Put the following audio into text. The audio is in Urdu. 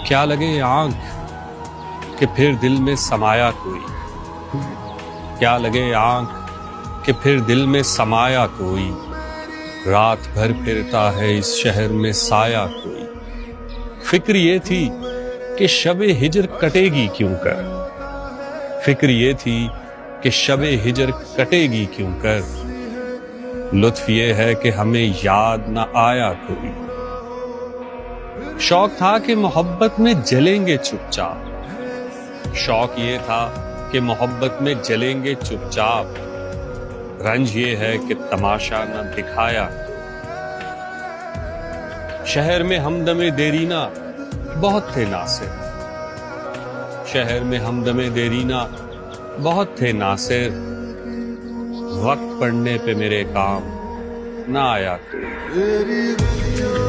کیا لگے آنکھ کہ پھر دل میں سمایا کوئی، کیا لگے آنکھ کہ پھر دل میں سمایا کوئی، رات بھر پھرتا ہے اس شہر میں سایہ کوئی۔ فکر یہ تھی کہ شب ہجر کٹے گی کیوں کر، فکر یہ تھی کہ شب ہجر کٹے گی کیوں کر، لطف یہ ہے کہ ہمیں یاد نہ آیا کوئی۔ شوق تھا کہ محبت میں جلیں گے چپ چاپ، شوق یہ تھا کہ محبت میں جلیں گے چپ چاپ، رنج یہ ہے کہ تماشا نہ دکھایا۔ شہر میں ہمدم دیرینہ بہت تھے ناصر، شہر میں ہمدم دیرینہ بہت تھے ناصر، وقت پڑنے پہ میرے کام نہ آیا کوئی۔